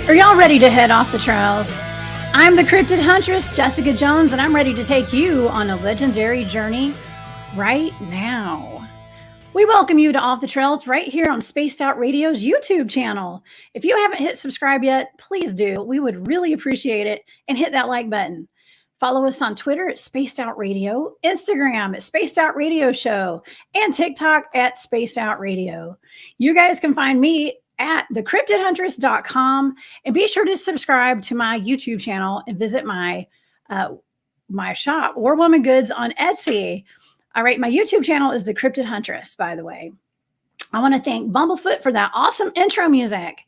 Are y'all ready to head off the trails? I'm the cryptid huntress, Jessica Jones, and I'm ready to take you on a legendary journey right now. We welcome you to Off the Trails right here on Spaced Out Radio's YouTube channel. If you haven't hit subscribe yet, please do. We would really appreciate it, and hit that like button. Follow us on Twitter at Spaced Out Radio, Instagram at Spaced Out Radio Show, and TikTok at Spaced Out Radio. You guys can find me at thecryptidhuntress.com, and be sure to subscribe to my YouTube channel and visit my my shop, War Woman Goods, on Etsy. All right, my YouTube channel is The Cryptid Huntress, by the way. I want to thank Bumblefoot for that awesome intro music.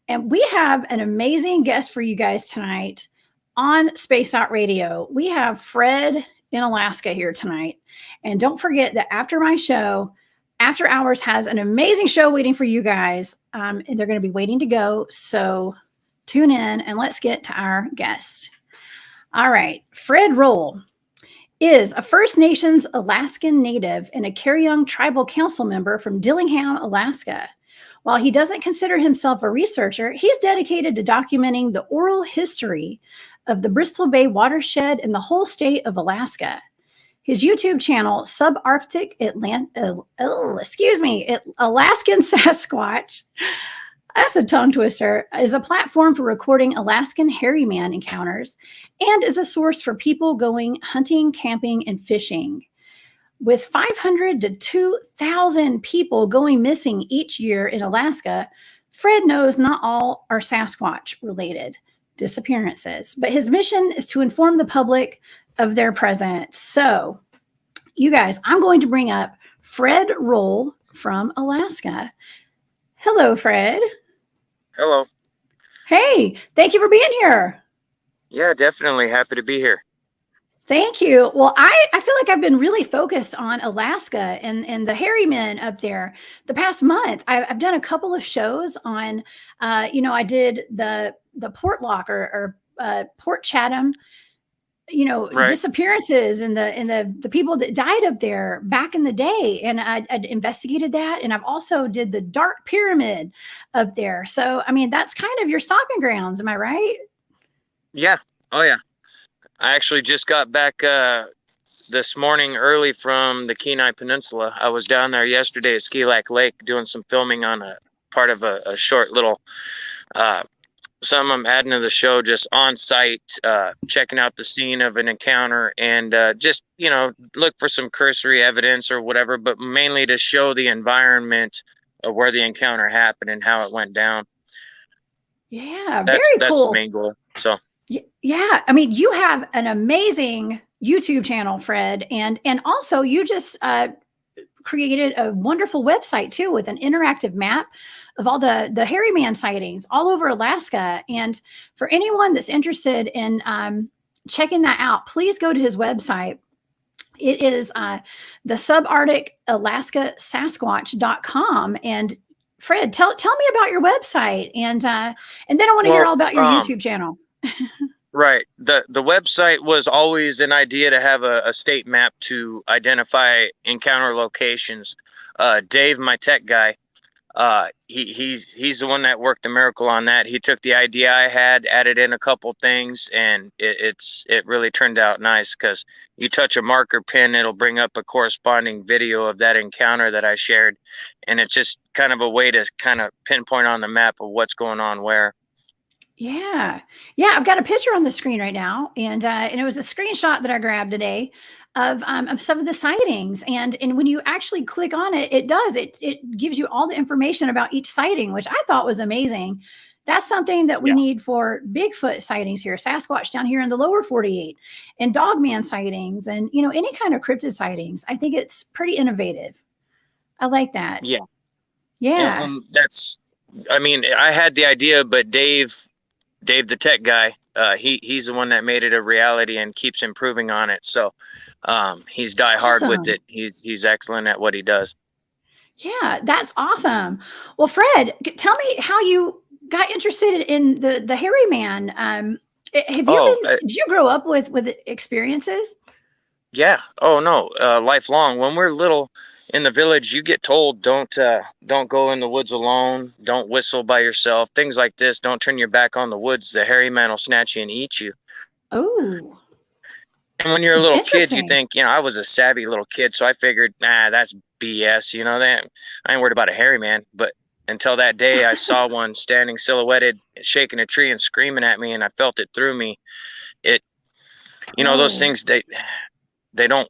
And we have an amazing guest for you guys tonight on Space Out Radio. We have Fred in Alaska here tonight. And don't forget that after my show, After Hours has an amazing show waiting for you guys. And they're going to be waiting to go. So tune in and let's get to our guest. All right, Fred Roehl is a First Nations Alaskan native and a Curyung Tribal Council member from Dillingham, Alaska. While he doesn't consider himself a researcher, he's dedicated to documenting the oral history of the Bristol Bay watershed in the whole state of Alaska. His YouTube channel, Subartic Alaskan Sasquatch, that's a tongue twister, is a platform for recording Alaskan Hairy Man encounters and is a source for people going hunting, camping, and fishing. With 500 to 2,000 people going missing each year in Alaska, Fred knows not all are Sasquatch-related disappearances, but his mission is to inform the public of their presence. So, you guys, I'm going to bring up Fred Roehl from Alaska. Hello, Fred. Hello. Hey, thank you for being here. Yeah, definitely happy to be here. Thank you. Well, I feel like I've been really focused on Alaska and the hairy men up there the past month. I've done a couple of shows on, I did the Port Lock or Port Chatham, Right. disappearances and the people that died up there back in the day. And I'd investigated that. And I've also did the Dark Pyramid up there. So, I mean, that's kind of your stomping grounds. Am I right? Yeah. Oh, yeah. I actually just got back this morning early from the Kenai Peninsula. I was down there yesterday at Ski Lake doing some filming on a part of a short little some I'm adding to the show, just on site, checking out the scene of an encounter and just, look for some cursory evidence or whatever, but mainly to show the environment of where the encounter happened and how it went down. Yeah, That's very cool. That's the main goal. So. Yeah, I mean, you have an amazing YouTube channel, Fred, and also you just created a wonderful website too with an interactive map of all the hairy man sightings all over Alaska. And for anyone that's interested in checking that out, please go to his website. It is the Subartic Alaskan Sasquatch.com. And Fred, tell me about your website, and then I want to hear all about your YouTube channel. Right. The website was always an idea to have a state map to identify encounter locations. Dave, my tech guy, he's the one that worked a miracle on that. He took the idea I had, added in a couple things, and it really turned out nice because you touch a marker pin, it'll bring up a corresponding video of that encounter that I shared, and it's just kind of a way to kind of pinpoint on the map of what's going on where. Yeah. I've got a picture on the screen right now, and it was a screenshot that I grabbed today of some of the sightings. And when you actually click on it, it gives you all the information about each sighting, which I thought was amazing. That's something that we need for Bigfoot sightings here, Sasquatch down here in the lower 48, and Dogman sightings, and any kind of cryptid sightings. I think it's pretty innovative. I like that. Yeah. Yeah. I had the idea, but Dave, the tech guy, he's the one that made it a reality and keeps improving on it. So he's die hard with it. He's excellent at what he does. Yeah, that's awesome. Well, Fred, tell me how you got interested in the hairy man. Did you grow up with experiences? Yeah. Oh no. Lifelong. When we're little, in the village, you get told don't go in the woods alone, don't whistle by yourself, things like this. Don't turn your back on the woods. The hairy man will snatch you and eat you. Oh, And when you're a little kid, you interesting. think, I was a savvy little kid, so I figured, that's BS. That I ain't worried about a hairy man. But until that day, I saw one standing silhouetted, shaking a tree and screaming at me, and I felt it through me. It, those Oh, things they don't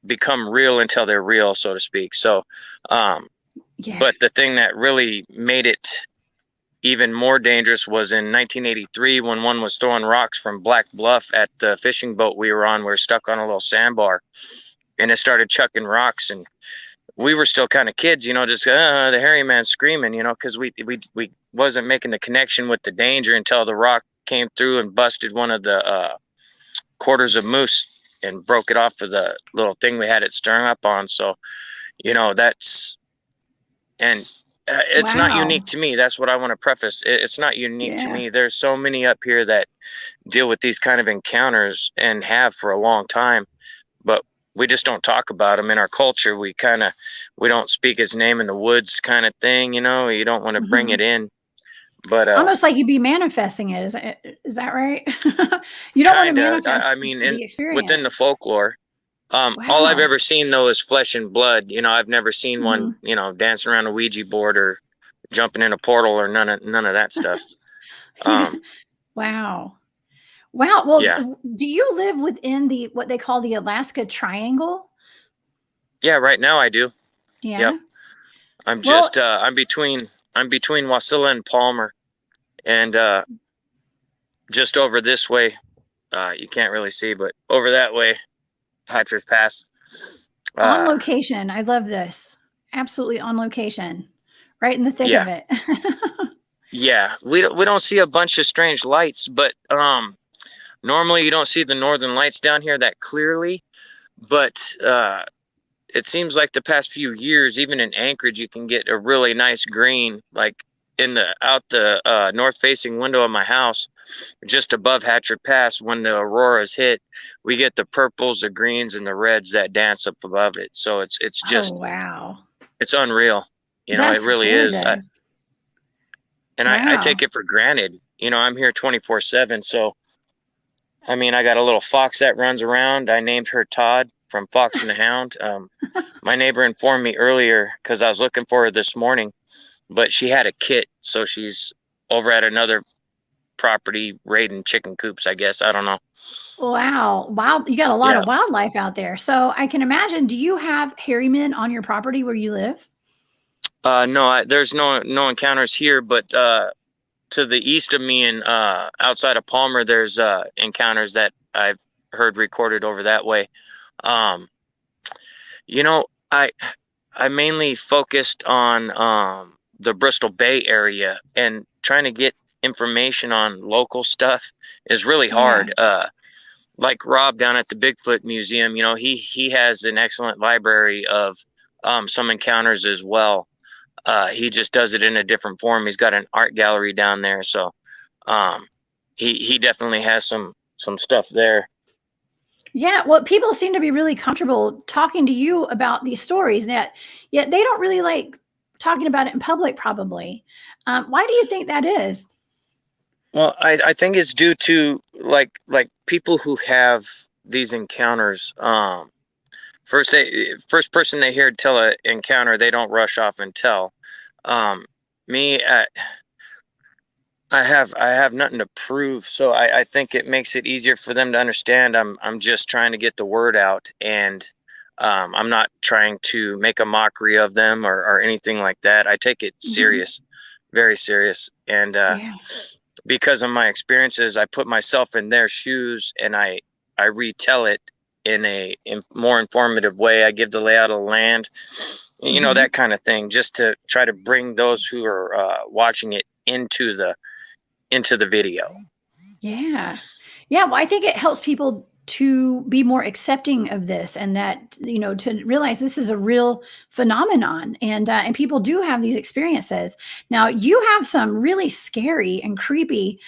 become real until they're real, so to speak. So, yeah. but the thing that really made it even more dangerous was in 1983 when one was throwing rocks from Black Bluff at the fishing boat we were on. We were stuck on a little sandbar, and it started chucking rocks, and we were still kind of kids, just the hairy man screaming, because we wasn't making the connection with the danger until the rock came through and busted one of the quarters of moose and broke it off of the little thing we had it stirring up on. So, that's, and it's not unique Wow. to me. That's what I want to preface. It's not unique to Yeah. me. There's so many up here that deal with these kind of encounters and have for a long time, but we just don't talk about them in our culture. We don't speak his name in the woods kind of thing. You don't want to bring Hmm. it in, but Almost like you'd be manifesting it. Is that right? You don't want to kind of. I manifest mean, the within the experience. folklore. All I've Wow. ever seen though is flesh and blood. I've never seen one, Hmm. dancing around a Ouija board or jumping in a portal or none of that stuff. Um, Wow. Wow. Well, yeah, do you live within the what they call the Alaska Triangle? yeah. Right now I do. Yep. Yeah. I'm Well, just I'm between Wasilla and Palmer, and just over this way. You can't really see, but over that way, Hatcher's Pass. on Uh, location. I love this. Absolutely on location. Right in the thick yeah, of it. yeah. We don't see a bunch of strange lights, but normally you don't see the northern lights down here that clearly. But it seems like the past few years, even in Anchorage, you can get a really nice green, like out the north facing window of my house, just above Hatcher Pass. When the auroras hit, we get the purples, the greens, and the reds that dance up above it. So it's Oh, just wow. it's unreal. It That's really is. gorgeous. I Wow. take it for granted. I'm here 24/7. So I mean, I got a little fox that runs around. I named her Todd from Fox and the Hound. My neighbor informed me earlier because I was looking for her this morning, but she had a kit, so she's over at another property raiding chicken coops, I guess. I don't know. Wow. Wow. You got a lot Yeah. of wildlife out there. So I can imagine, do you have hairy men on your property where you live? No, there's no encounters here, but to the east of me and outside of Palmer, there's encounters that I've heard recorded over that way. Um, you know, I mainly focused on the Bristol Bay area, and trying to get information on local stuff is really Yeah. hard. Like Rob down at the Bigfoot Museum, he has an excellent library of some encounters as well. He just does it in a different form. He's got an art gallery down there, so um, he definitely has some stuff there. Yeah. Well, people seem to be really comfortable talking to you about these stories, yet they don't really like talking about it in public, probably. Why do you think that is? Well, I think it's due to like people who have these encounters. First person they hear tell an encounter, they don't rush off and tell. Me, I have nothing to prove, so I think it makes it easier for them to understand. I'm just trying to get the word out, and I'm not trying to make a mockery of them or anything like that. I take it Hmm. serious, very serious, and Yeah. because of my experiences, I put myself in their shoes and I retell it in a more informative way. I give the layout of the land, Hmm. that kind of thing, just to try to bring those who are watching it into the video. Yeah. Yeah, well, I think it helps people to be more accepting of this and that, to realize this is a real phenomenon and people do have these experiences. Now, you have some really scary and creepy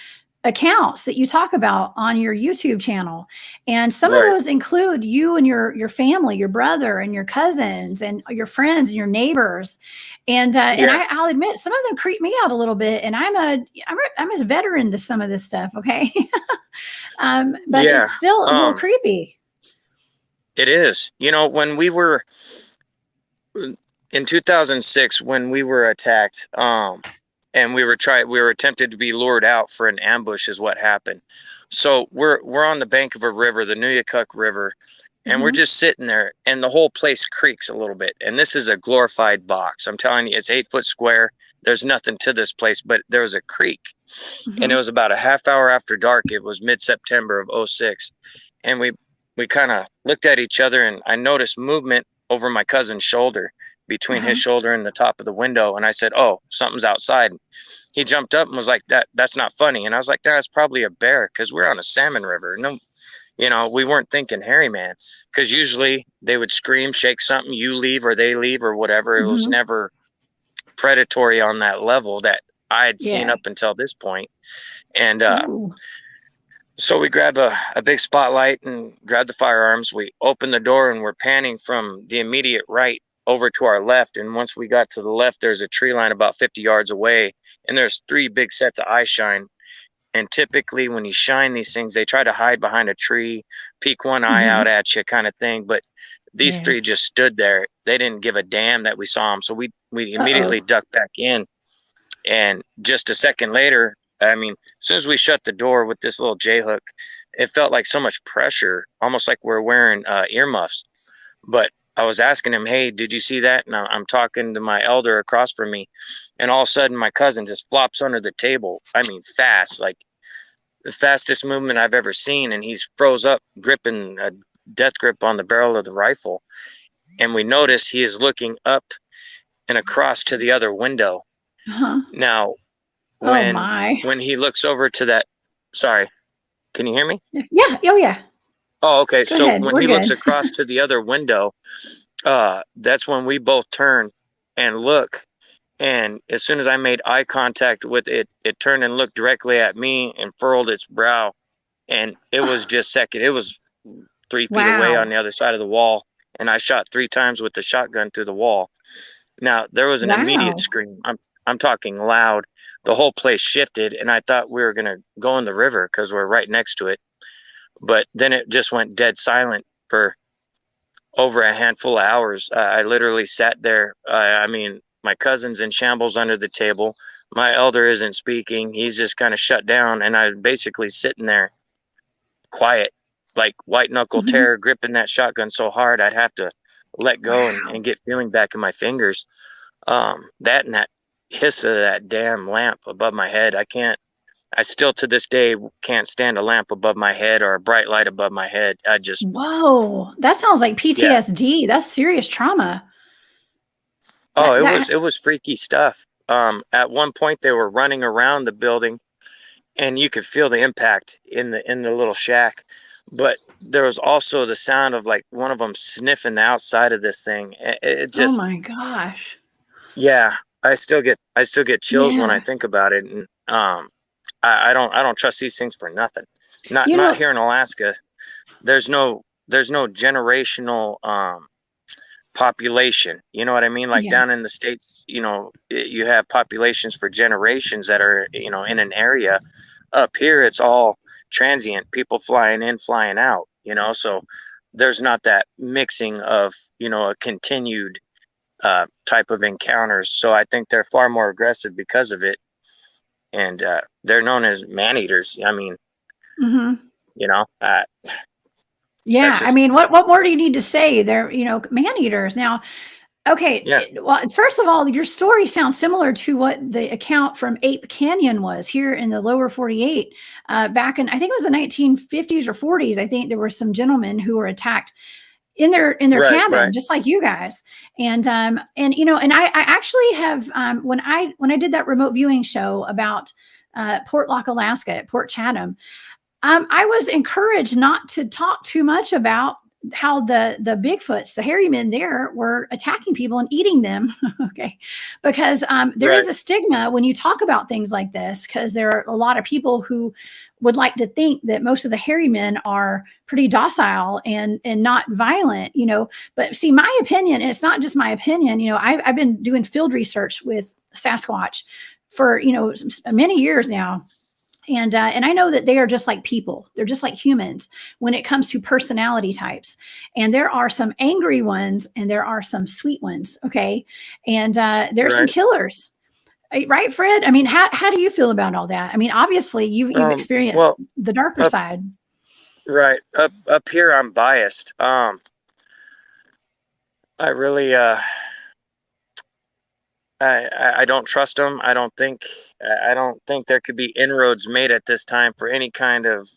accounts that you talk about on your YouTube channel. And some of Right. those include you and your family, your brother and your cousins and your friends and your neighbors. And Yeah. I'll admit some of them creep me out a little bit. And I'm a veteran to some of this stuff. Okay. But Yeah. it's still a little Um, creepy. it is. You know, when we were in 2006, when we were attacked, and we were attempted to be lured out for an ambush is what happened. So we're on the bank of a river, the Nuyakuk River, and we're Mhm. just sitting there, and the whole place creaks a little bit. And this is a glorified box. I'm telling you, it's 8 foot square. There's nothing to this place, but there was a creek. And it Mhm. was about a half hour after dark. It was mid-September of '06. And we kind of looked at each other, and I noticed movement over my cousin's shoulder, between Uh-huh. his shoulder and the top of the window. And I said, "Oh, something's outside." He jumped up and was like, that's not funny. And I was like, that's probably a bear, because we're on a salmon river. No, you know, we weren't thinking hairy man, because usually they would scream, shake something, you leave or they leave or whatever. It was Mhm. never predatory on that level that I had seen Yeah. up until this point. And Ooh. so we grabbed a big spotlight and grabbed the firearms. We opened the door and we're panning from the immediate right over to our left. And once we got to the left, there's a tree line about 50 yards away. And there's 3 big sets of eye shine. And typically when you shine these things, they try to hide behind a tree, peek one eye out Mhm. at you kind of thing. But these Yeah. 3 just stood there. They didn't give a damn that we saw them. So we immediately Uh-oh. ducked back in. And just a second later, I mean, as soon as we shut the door with this little J hook, it felt like so much pressure, almost like we're wearing earmuffs. But I was asking him, "Hey, did you see that?" And I'm talking to my elder across from me, and all of a sudden, my cousin just flops under the table. I mean, fast, like the fastest movement I've ever seen. And he's froze up, gripping a death grip on the barrel of the rifle. And we notice he is looking up and across to the other window. Uh-huh. Now, Oh when my. when he looks over to that, sorry, can you hear me? Yeah. Oh yeah. Oh, okay. Go So ahead. when We're he looks good. across to the other window, that's when we both turn and look. And as soon as I made eye contact with it, it turned and looked directly at me and furrowed its brow. And it was just second. It was 3 feet away on Wow. the other side of the wall. And I shot 3 times with the shotgun through the wall. Now there was an immediate Wow. scream. I'm talking loud. The whole place shifted, and I thought we were gonna go in the river because we're right next to it. But then it just went dead silent for over a handful of hours. I literally sat there. I mean, my cousin's in shambles under the table. My elder isn't speaking. He's just kind of shut down, and I'm basically sitting there quiet, like white knuckle Mhm. terror, gripping that shotgun so hard I'd have to let go Wow. and get feeling back in my fingers. That and that hiss of that damn lamp above my head. I still to this day can't stand a lamp above my head or a bright light above my head. I just, Whoa. That sounds like yeah. PTSD. That's serious trauma. Oh, That it was freaky stuff. At one point they were running around the building, and you could feel the impact in the little shack. But there was also the sound of like one of them sniffing the outside of this thing. It oh just, my gosh. yeah, I still get chills when I Yeah. think about it. And I don't trust these things for nothing. You Not know, here in Alaska. There's no generational population. You know what I mean? Like yeah. down in the States, you know, you have populations for generations that are, you know, in an area. Up here it's all transient, people flying in, flying out, you know, so there's not that mixing of, you know, a continued type of encounters. So I think they're far more aggressive because of it. And they're known as man eaters. I mean, Mhm. you know, that's Yeah, I just, mean, what more do you need to say? They're, man eaters. Now, okay, yeah, well, first of all, your story sounds similar to what the account from Ape Canyon was here in the lower 48. Back in, I think it was the 1950s or 40s. I think there were some gentlemen who were attacked in their cabin, right. just like you guys. And I actually have when I did that remote viewing show about Port Lock, Alaska, at Port Chatham. I was encouraged not to talk too much about the Bigfoots, the hairy men there, were attacking people and eating them. Okay, because there Right. is a stigma when you talk about things like this, because there are a lot of people who would like to think that most of the hairy men are pretty docile and not violent, But see, my opinion, and it's not just my opinion, I've been doing field research with Sasquatch for many years now. And I know that they are just like people. They're just like humans when it comes to personality types. And there are some angry ones and there are some sweet ones. Okay. And there are some Right. killers. Right, Fred? I mean, how do you feel about all that? I mean, obviously you've experienced Well, the darker up side. right up here, I'm biased. I really I don't trust them. I don't think there could be inroads made at this time for any kind of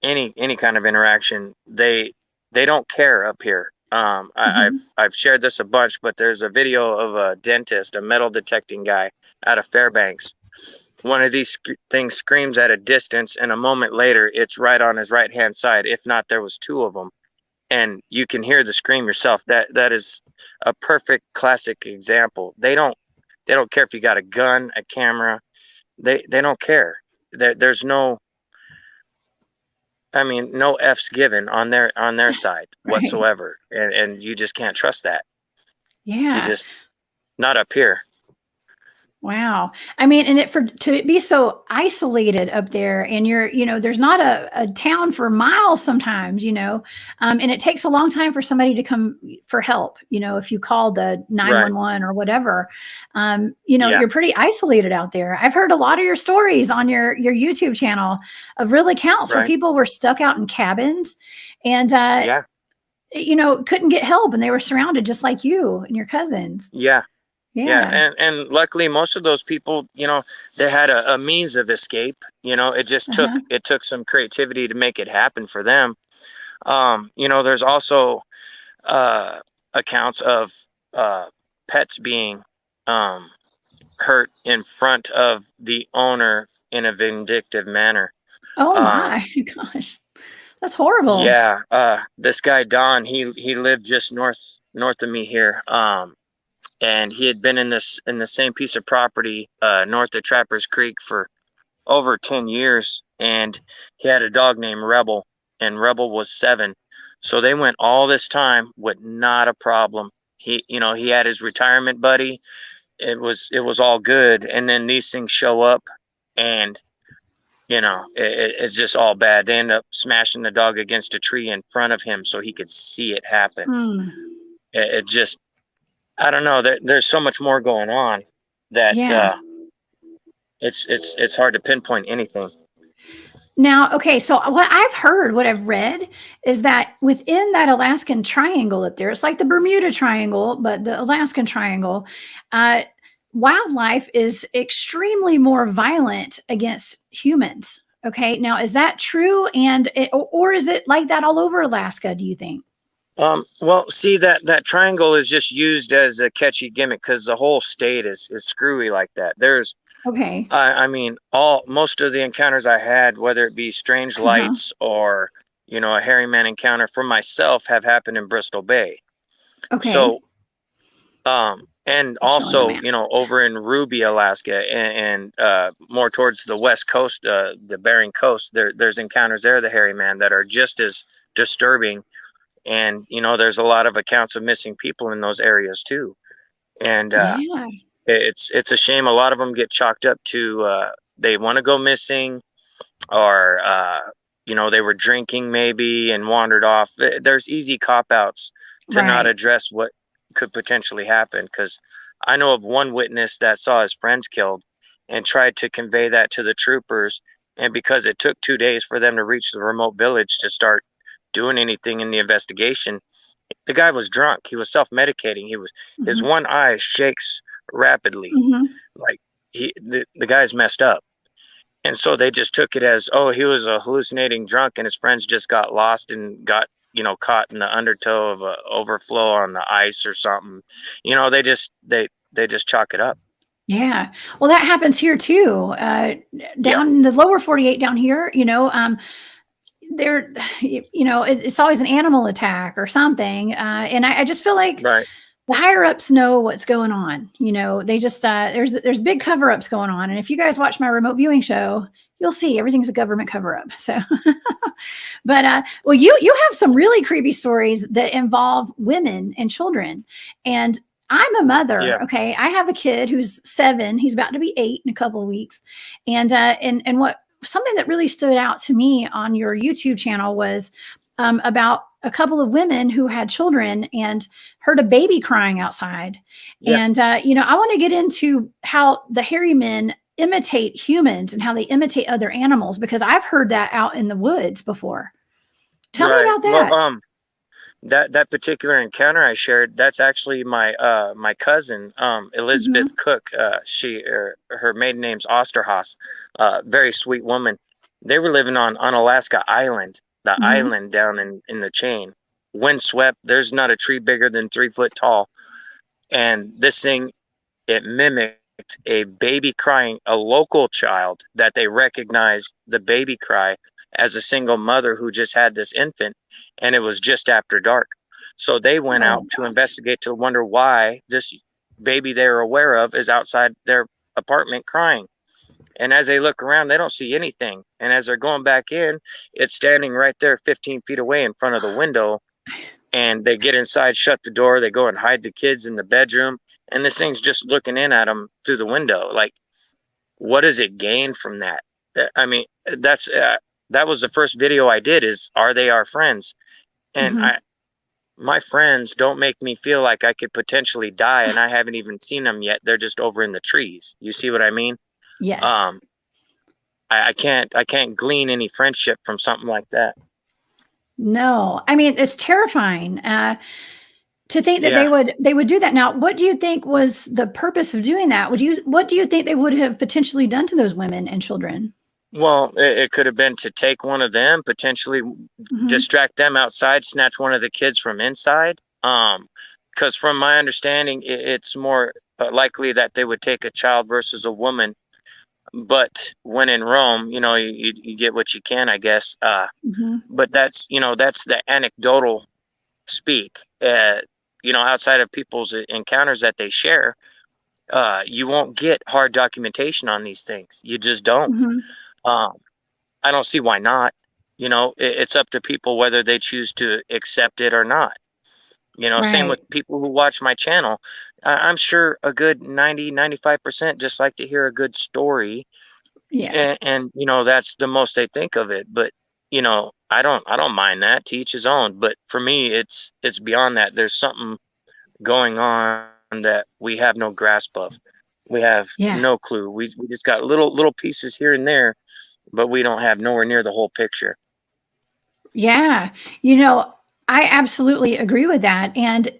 any kind of interaction. They don't care up here. I've shared this a bunch, but there's a video of a dentist, a metal detecting guy out of Fairbanks. One of these things screams at a distance, and a moment later, it's right on his right hand side. If not, there was two of them, and you can hear the scream yourself. That is a perfect classic example. They don't care if you got a gun, a camera. They don't care. There's no, I mean, no F's given on their side Right. whatsoever, and you just can't trust that. You Yeah. just not up here. Wow. I mean, and to be so isolated up there, and there's not a town for miles sometimes, and it takes a long time for somebody to come for help, if you call the Right. 911 or whatever. Yeah. You're pretty isolated out there. I've heard a lot of your stories on your YouTube channel of real accounts where Right. people were stuck out in cabins and, Yeah. couldn't get help, and they were surrounded just like you and your cousins. Yeah. Yeah, Yeah. and luckily most of those people, they had a means of escape. It just Uh-huh. took some creativity to make it happen for them. There's also accounts of pets being hurt in front of the owner in a vindictive manner. Oh Um, my gosh. That's horrible. yeah, this guy Don, he lived just north of me here. And he had been in the same piece of property north of Trappers Creek for over 10 years, and he had a dog named Rebel, and Rebel was 7. So they went all this time with not a problem. He had his retirement buddy. It was all good, and then these things show up, and it's just all bad. They end up smashing the dog against a tree in front of him so he could see it happen. Mm. It just, I don't know. There's so much more going on that Yeah. it's hard to pinpoint anything. Now, okay, so what I've read is that within that Alaskan triangle up there, it's like the Bermuda Triangle, but the Alaskan Triangle, uh, wildlife is extremely more violent against humans. Okay, now is that true? Or is it like that all over Alaska, do you think? Well, see, that triangle is just used as a catchy gimmick because the whole state is screwy like that. There's, Okay. I mean, most of the encounters I had, whether it be strange Uh-huh. lights or a hairy man encounter for myself, have happened in Bristol Bay. Okay. So, and I'm showing a also, map. over in Ruby, Alaska, and more towards the west coast, the Bering Coast, there's encounters there, the hairy man, that are just as disturbing. And there's a lot of accounts of missing people in those areas too. And Yeah. it's a shame. A lot of them get chalked up to they want to go missing, or they were drinking maybe and wandered off. There's easy cop outs to not Right. address what could potentially happen, because I know of one witness that saw his friends killed and tried to convey that to the troopers, and because it took 2 days for them to reach the remote village to start doing anything in the investigation, the guy was drunk. He was self-medicating. His Hmm. one eye shakes rapidly, Hmm. like the guy's messed up. And so they just took it as, oh, he was a hallucinating drunk and his friends just got lost and got caught in the undertow of a overflow on the ice or something. They just chalk it up. Yeah. Well, that happens here too. Yeah. Down in the lower 48 down here, they're, it's always an animal attack or something. And I just feel like Right. the higher ups know what's going on. They just, there's big cover ups going on. And if you guys watch my remote viewing show, you'll see everything's a government cover up. So, but, well, you have some really creepy stories that involve women and children. And I'm a mother. Yeah. Okay. I have a kid who's 7. He's about to be 8 in a couple of weeks. And something that really stood out to me on your YouTube channel was about a couple of women who had children and heard a baby crying outside. Yeah. And, I want to get into how the hairy men imitate humans and how they imitate other animals, because I've heard that out in the woods before. Tell me about that. Well, that particular encounter I shared, that's actually my my cousin, Elizabeth Cook. Her maiden name's Osterhaus. Very sweet woman. They were living on Alaska Island, the island down in the chain. Windswept. There's not a tree bigger than 3 foot tall. And this thing, it mimicked a baby crying, a local child that they recognized the baby cry as a single mother who just had this infant, and it was just after dark. So they went out to investigate, to wonder why this baby they're aware of is outside their apartment crying. And as they look around, they don't see anything. And as they're going back in, it's standing right there 15 feet away in front of the window. And they get inside, shut the door, they go and hide the kids in the bedroom, and this thing's just looking in at them through the window. Like, what does it gain from that? I mean, that was the first video I did, is, are they our friends? And my friends don't make me feel like I could potentially die, and I haven't even seen them yet. They're just over in the trees. You see what I mean? Yes. I can't glean any friendship from something like that. No, I mean, it's terrifying to think that they would do that. Now, what do you think was the purpose of doing that? What do you think they would have potentially done to those women and children? Well, it could have been to take one of them, potentially distract them outside, snatch one of the kids from inside. Because from my understanding, it's more likely that they would take a child versus a woman. But when in Rome, you get what you can, I guess. But that's the anecdotal speak. Outside of people's encounters that they share, you won't get hard documentation on these things. You just don't. I don't see why not. It's up to people whether they choose to accept it or not. Same with people who watch my channel. I'm sure a good 95% just like to hear a good story. Yeah. And that's the most they think of it. But, I don't mind that, to each his own. But for me, it's beyond that. There's something going on that we have no grasp of. We have no clue. We just got little pieces here and there, but we don't have nowhere near the whole picture. Yeah. I absolutely agree with that. And,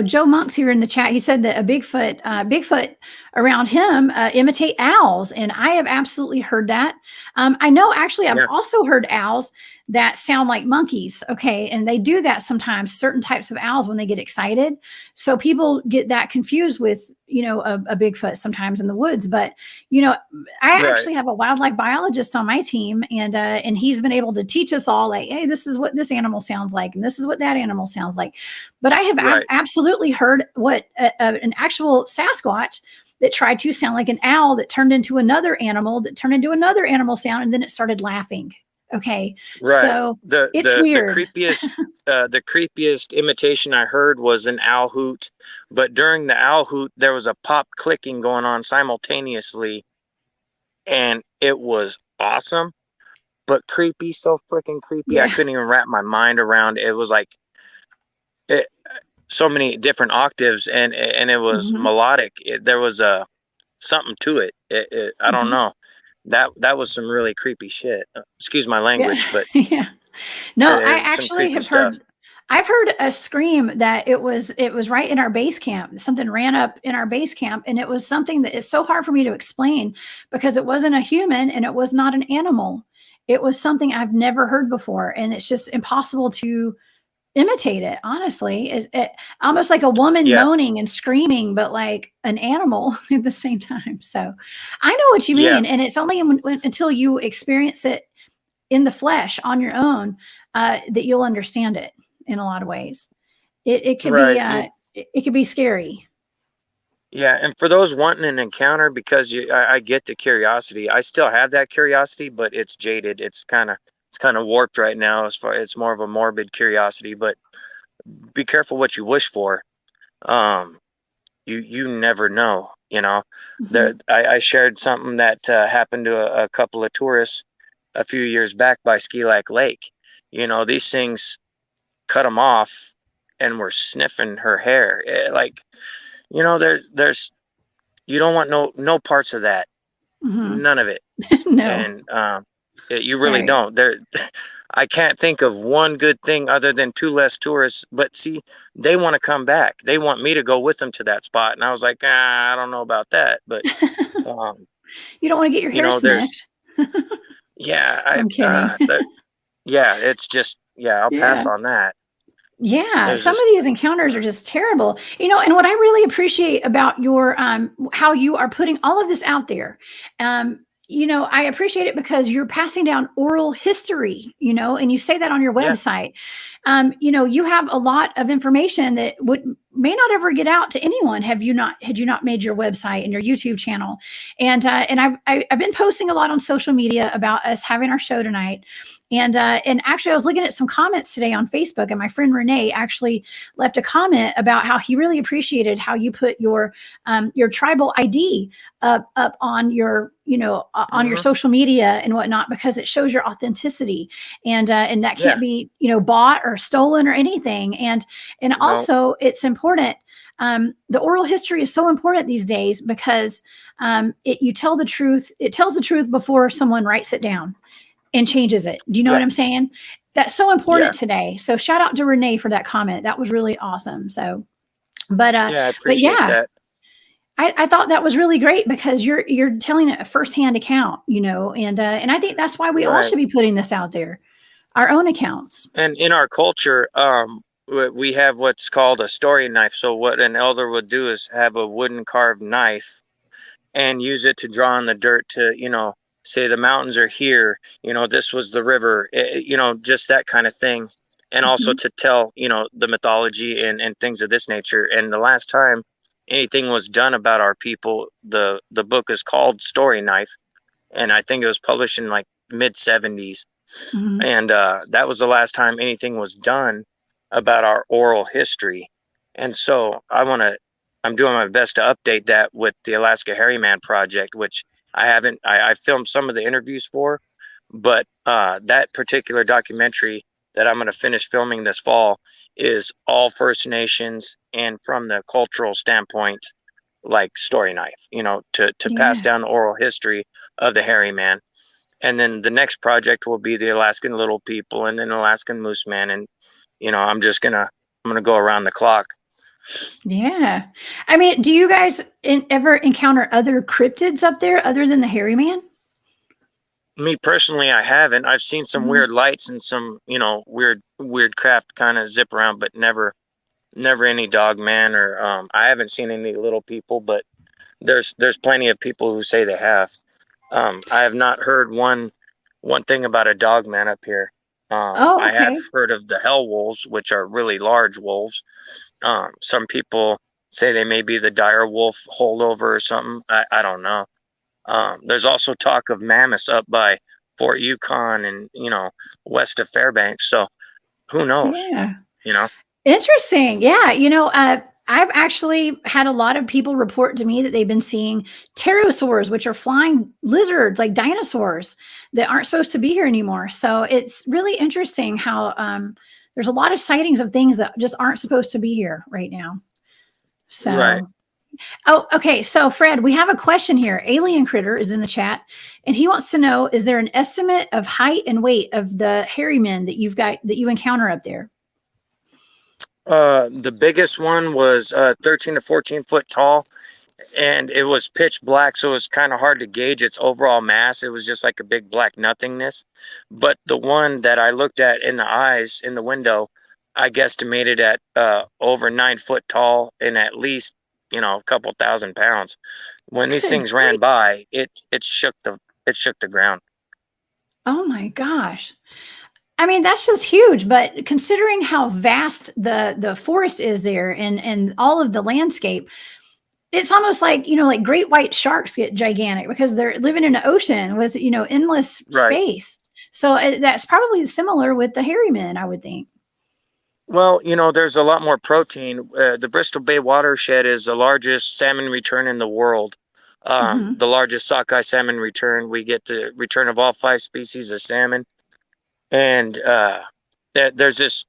Joe Monk's here in the chat. He said that a Bigfoot around him imitate owls. And I have absolutely heard that. I know, actually, I've also heard owls that sound like monkeys. Okay. And they do that sometimes, certain types of owls, when they get excited. So people get that confused with, a Bigfoot sometimes in the woods. But, I actually have a wildlife biologist on my team, and he's been able to teach us all, like, hey, this is what this animal sounds like, and this is what that animal sounds like. But I have absolutely heard what an actual Sasquatch that tried to sound like an owl that turned into another animal that turned into another animal sound, and then it started laughing. Okay. Right. So it's weird. The creepiest imitation I heard was an owl hoot, but during the owl hoot, there was a pop clicking going on simultaneously, and it was awesome, but creepy, so freaking creepy. I couldn't even wrap my mind around it. It was like so many different octaves, and it was melodic. There was something to it. I don't know. That was some really creepy shit. Excuse my language, but no, I actually have heard. I've heard a scream that it was right in our base camp. Something ran up in our base camp, and it was something that is so hard for me to explain, because it wasn't a human and it was not an animal. It was something I've never heard before, and it's just impossible to imitate it. Honestly, it almost like a woman moaning and screaming, but like an animal at the same time. So I know what you mean. And it's only until you experience it in the flesh on your own, that you'll understand it in a lot of ways. It could be, Right. it could be scary. Yeah, and for those wanting an encounter, because I get the curiosity. I still have that curiosity, but it's jaded. It's kind of warped right now. As far it's more of a morbid curiosity. But be careful what you wish for. Um, you never know. Mhm. I shared something that happened to a couple of tourists a few years back by Ski Lake. These things cut them off, and were sniffing her hair. Like, there's you don't want no parts of that, Mhm. none of it. No. And you really Right. don't. I can't think of one good thing other than two less tourists. But see, they want to come back. They want me to go with them to that spot, and I was like, I don't know about that. But um, You don't wanna get your hair there's sniffed. yeah, I'm kidding. yeah, it's just yeah, I'll pass Yeah. on that. Yeah, There's some of just these encounters are just terrible. And what I really appreciate about your how you are putting all of this out there. I appreciate it because you're passing down oral history, and you say that on your yeah, website. You have a lot of information that would may not ever get out to anyone had you not made your website and your YouTube channel. And I've been posting a lot on social media about us having our show tonight. And actually, I was looking at some comments today on Facebook, and my friend Renee actually left a comment about how he really appreciated how you put your tribal ID up on your on your hmm social media and whatnot, because it shows your authenticity, and that yeah, can't be bought or stolen or anything. And no, also, it's important. The oral history is so important these days because you tell the truth. It tells the truth before someone writes it down and changes it. Do you know yeah, what I'm saying? That's so yeah, important today. So shout out to Renee for that comment. That was really awesome. So, but yeah. I but appreciate yeah, that. I thought that was really great because you're telling a firsthand account, and I think that's why we all Right. should be putting this out there, our own accounts. And in our culture, we have what's called a story knife. So what an elder would do is have a wooden carved knife and use it to draw in the dirt to, say the mountains are here, this was the river, just that kind of thing. And also Mhm. to tell, the mythology and things of this nature. And the last time anything was done about our people, the book is called Story Knife. And I think it was published in like mid 70s. Mhm. And that was the last time anything was done about our oral history. And so I'm doing my best to update that with the Alaska Hairy Man project, which I haven't, I filmed some of the interviews for, but that particular documentary that I'm going to finish filming this fall is all First Nations and from the cultural standpoint, like Story Knife, to pass Yeah. down the oral history of the hairy man. And then the next project will be the Alaskan Little People and then Alaskan Moose Man. And, I'm gonna go around the clock. Yeah. I mean, do you guys ever encounter other cryptids up there other than the hairy man? Me personally, I haven't. I've seen some Mhm. weird lights and some, weird craft kind of zip around, but never any dog man or I haven't seen any little people, but there's plenty of people who say they have. I have not heard one thing about a dog man up here. Oh, I have okay. heard of the hell wolves, which are really large wolves. Some people say they may be the dire wolf holdover or something. I don't know. There's also talk of mammoths up by Fort Yukon and west of Fairbanks. So who knows? Yeah. You know, Interesting. Yeah. I've actually had a lot of people report to me that they've been seeing pterosaurs, which are flying lizards like dinosaurs that aren't supposed to be here anymore. So it's really interesting how there's a lot of sightings of things that just aren't supposed to be here right now. right? So, oh, okay. So, Fred, we have a question here. Alien Critter is in the chat, and he wants to know: is there an estimate of height and weight of the hairy men that you encounter up there? The biggest one was 13 to 14 foot tall, and it was pitch black, so it was kind of hard to gauge its overall mass. It was just like a big black nothingness. But the one that I looked at in the eyes in the window, I guesstimated at over 9 foot tall and at least a couple thousand pounds. When these Good things grief. ran by, it shook the ground. Oh my gosh. I mean, that's just huge, but considering how vast the forest is there and all of the landscape, it's almost like, like great white sharks get gigantic because they're living in an ocean with, endless Right. space. So that's probably similar with the hairy men, I would think. Well, there's a lot more protein. The Bristol Bay watershed is the largest salmon return in the world. Hmm. The largest sockeye salmon return. We get the return of all 5 species of salmon, and there's just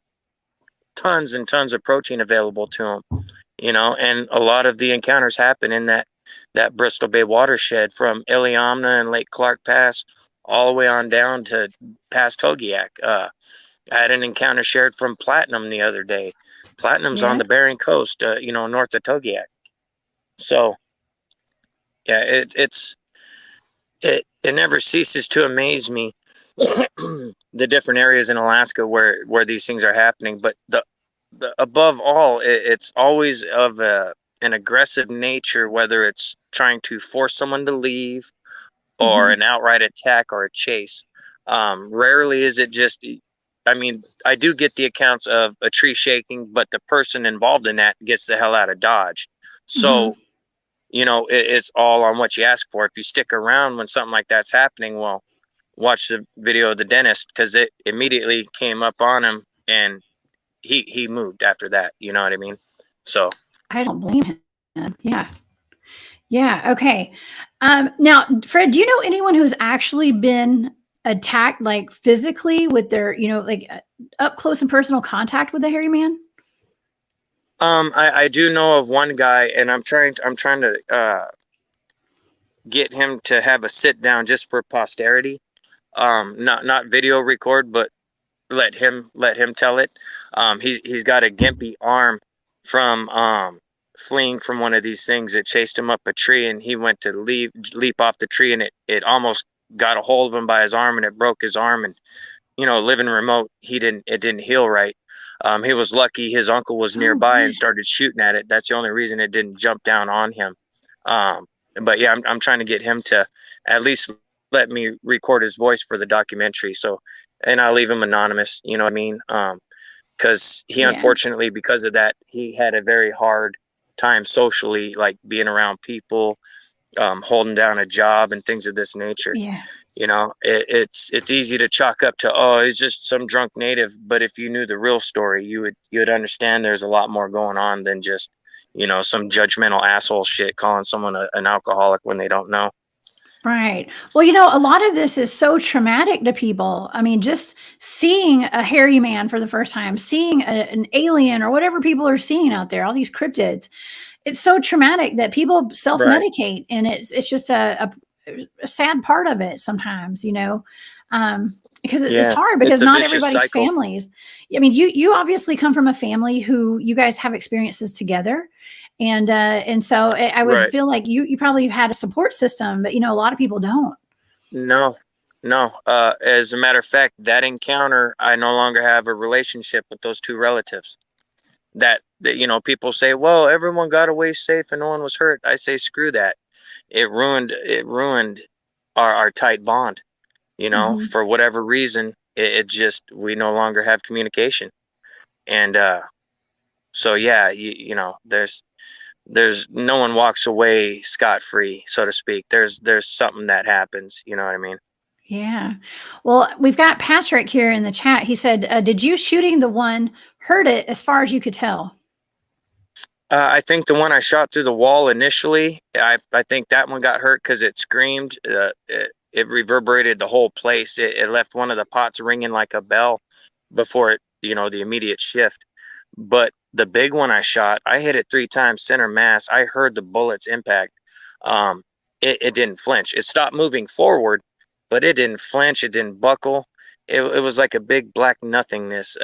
tons and tons of protein available to them. And a lot of the encounters happen in that Bristol Bay watershed, from Iliamna and Lake Clark Pass all the way on down to past Togiak. I had an encounter shared from Platinum the other day. Platinum's on Yeah. the Bering Coast, north of Togiak. So yeah, it never ceases to amaze me the different areas in Alaska where these things are happening. But the above all, it's always of an aggressive nature, whether it's trying to force someone to leave or Hmm. an outright attack or a chase. Rarely is it just, I mean, I do get the accounts of a tree shaking, but the person involved in that gets the hell out of Dodge. Hmm. So, it's all on what you ask for. If you stick around when something like that's happening, well, watch the video of the dentist, because it immediately came up on him, and he moved after that. You know what I mean? So, I don't blame him. Yeah. Yeah. Okay. Now, Fred, do you know anyone who's actually been attacked, like physically, with their, like up close and personal contact with the hairy man? I do know of one guy, and I'm trying to get him to have a sit down just for posterity. Not video record, but let him tell it. He's got a gimpy arm from fleeing from one of these things. It chased him up a tree, and he went to leap off the tree, and it almost got a hold of him by his arm, and it broke his arm. And living remote, it didn't heal right. He was lucky his uncle was Oh nearby and man. started shooting at it. That's the only reason it didn't jump down on him. Um, but yeah, I'm trying to get him to at least let me record his voice for the documentary. So, and I'll leave him anonymous. You know what I mean? Because he, Yeah. unfortunately, because of that, he had a very hard time socially, like being around people, holding down a job and things of this nature. Yeah. It's easy to chalk up to, oh, he's just some drunk native. But if you knew the real story, you would understand there's a lot more going on than just some judgmental asshole shit calling someone an alcoholic when they don't know. Right. Well, a lot of this is so traumatic to people. I mean, just seeing a hairy man for the first time, seeing an alien or whatever people are seeing out there, all these cryptids, it's so traumatic that people Right. self-medicate, and it's just a sad part of it sometimes, because it's Yeah, hard it's because a not vicious everybody's cycle. families. I mean, you obviously come from a family who you guys have experiences together, and so I would Right. feel like you probably had a support system, but a lot of people don't. No, no. As a matter of fact, that encounter, I no longer have a relationship with those two relatives. That people say, well, everyone got away safe and no one was hurt. I say, screw that. It ruined our tight bond. Hmm. For whatever reason, it just, we no longer have communication. And so yeah, there's no one walks away scot free, so to speak. There's something that happens. You know what I mean? Yeah. Well, we've got Patrick here in the chat. He said, "Did you shooting the one hurt it as far as you could tell?" I think the one I shot through the wall initially, I think that one got hurt because it screamed. It reverberated the whole place. It left one of the pots ringing like a bell before the immediate shift. But the big one I shot, I hit it 3 times center mass. I heard the bullets impact. Um, it didn't flinch. It stopped moving forward, but it didn't flinch. It didn't buckle. It was like a big black nothingness.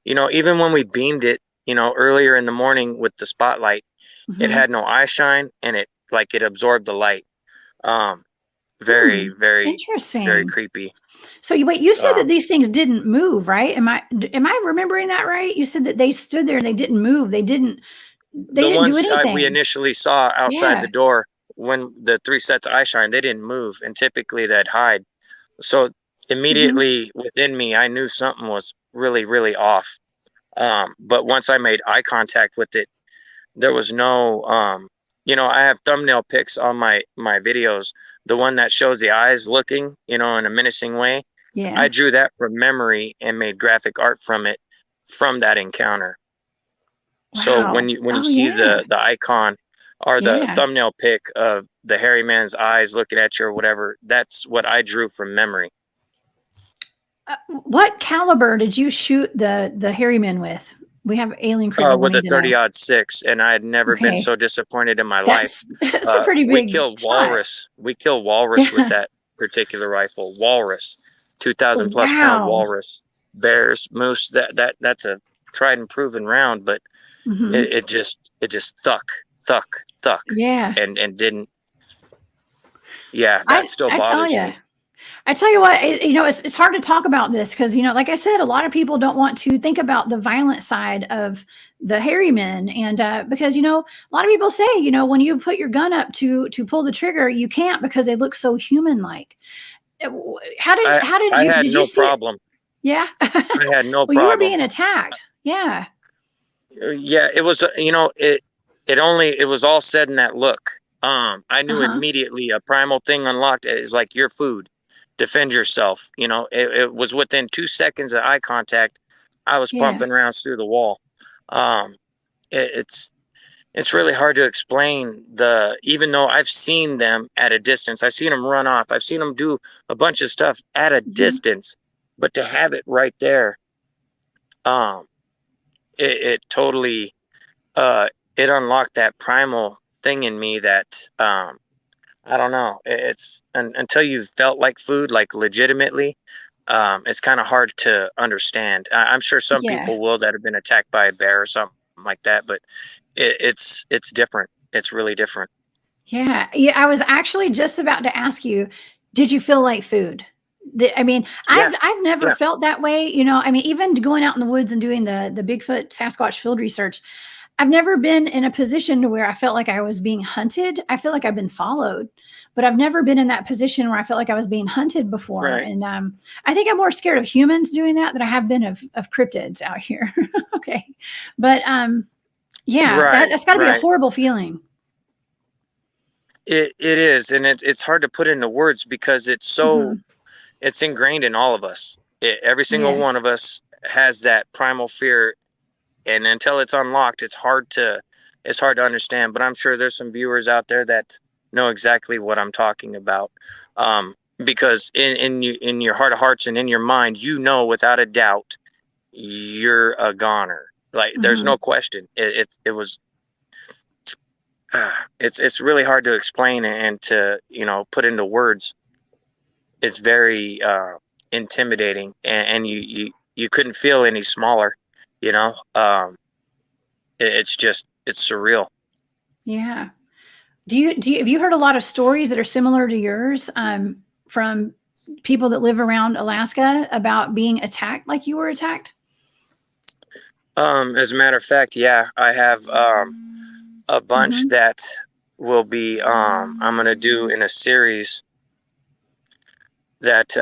Even when we beamed it, earlier in the morning with the spotlight, it Hmm. had no eye shine, and it absorbed the light. Um, Hmm. very, very, very Interesting. creepy. So, wait, you said that Um, these things didn't move, right? Am I remembering that right? You said that they stood there and they didn't move. They the didn't do ones we anything. initially saw outside Yeah. the door, when the 3 sets of eye shine, they didn't move, and typically they'd hide. So immediately within me, I knew something was really, really off. But once I made eye contact with it, there was no, I have thumbnail pics on my videos. The one that shows the eyes looking, in a menacing way. Yeah. I drew that from memory and made graphic art from it, from that encounter. So Wow. when you Oh see yeah. the icon or the Yeah. thumbnail pic of the hairy man's eyes looking at you or whatever, that's what I drew from memory. What caliber did you shoot the hairy man with? We have alien creeper With a wanting to know. 30-06, and I had never been Okay, so disappointed in my life. that's a pretty We big killed shot. walrus. We killed walrus with Yeah. that particular rifle. Walrus, 2,000 plus pound Wow. walrus, bears, moose. That's a tried and proven round, but Hmm. it just thuck, Yeah. and didn't. Yeah, I that still I tell bothers you. me. I tell you what, it's hard to talk about this because, like I said, a lot of people don't want to think about the violent side of the hairy men. And because, a lot of people say, when you put your gun up to pull the trigger, you can't because they look so human like. I How I had did you no see it? problem. Yeah. I had no Well, you were problem. being attacked. Yeah. Yeah, it was, it was all said in that look. I Uh knew huh. immediately a primal thing unlocked is like your food. Defend yourself. It was within 2 seconds of eye contact. I was Yeah. pumping rounds through the wall. Um, it's really hard to explain even though I've seen them at a distance. I've seen them run off. I've seen them do a bunch of stuff at a Hmm. distance, but to have it right there, um, it totally, uh, it unlocked that primal thing in me that, I don't know. Until you've felt like food, like legitimately, it's kind of hard to understand. I'm sure some Yeah. people will that have been attacked by a bear or something like that, but it's different. It's really different. Yeah. Yeah. I was actually just about to ask you, did you feel like food? I mean, Yeah, I've never yeah, felt that way. I mean, even going out in the woods and doing the Bigfoot Sasquatch field research, I've never been in a position to where I felt like I was being hunted. I feel like I've been followed, but I've never been in that position where I felt like I was being hunted before. right, And I think I'm more scared of humans doing that than I have been of cryptids out here. Okay, but yeah, right, that's got to be a right. horrible feeling. It is, and it's hard to put into words because Hmm. it's ingrained in all of us. Every single Yeah. one of us has that primal fear, and until it's unlocked, it's hard to understand. But I'm sure there's some viewers out there that know exactly what I'm talking about, because in your heart of hearts and in your mind, without a doubt you're a goner. Like there's Hmm. no question. It was. It's really hard to explain and to put into words. It's very intimidating, and you couldn't feel any smaller. You know, it's surreal. Yeah. Do you have you heard a lot of stories that are similar to yours from people that live around Alaska about being attacked like you were attacked? As a matter of fact, yeah, I have a bunch Hmm. that will be I'm gonna do in a series that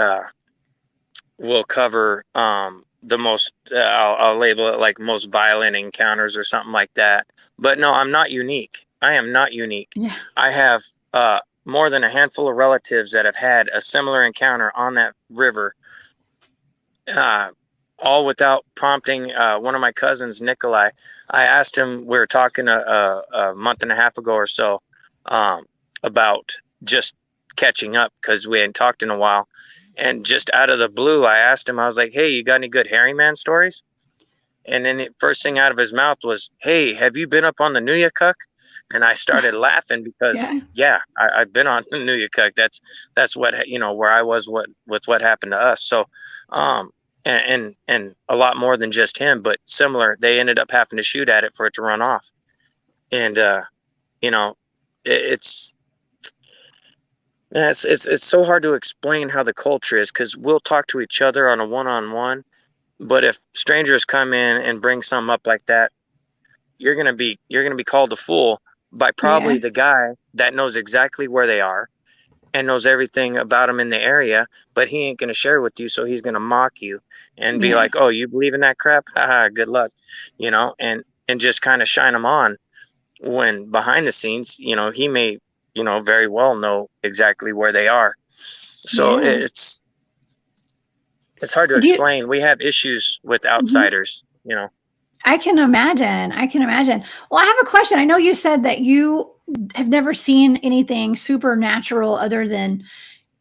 will cover the most. I'll label it like most violent encounters or something like that. But no, I'm not unique. I am not unique. Yeah. I have more than a handful of relatives that have had a similar encounter on that river, uh, all without prompting. One of my cousins, Nikolai, I asked him. We were talking a month and a half ago or so, um, about just catching up because we hadn't talked in a while. And just out of the blue, I asked him. I was like, "Hey, you got any good hairy man stories?" And then the first thing out of his mouth was, "Hey, have you been up on the Nuyakuk?" And I started laughing because, Yeah. yeah, I've been on the Nuyakuk. That's what where I was with what happened to us. So, um, and a lot more than just him, but similar. They ended up having to shoot at it for it to run off. And you know, it's yeah, it's so hard to explain how the culture is because we'll talk to each other on a one-on-one, but if strangers come in and bring something up like that, you're gonna be called a fool by Yeah. probably the guy that knows exactly where they are, and knows everything about them in the area, but he ain't going to share with you. So he's going to mock you and be Yeah. like, oh, you believe in that crap? Haha, good luck, and just kind of shine them on, when behind the scenes, he may, very well know exactly where they are. So Yeah. it's hard to Do you, explain. We have issues with mhm. outsiders. I can imagine. I can imagine. Well, I have a question. I know you said that you have never seen anything supernatural other than,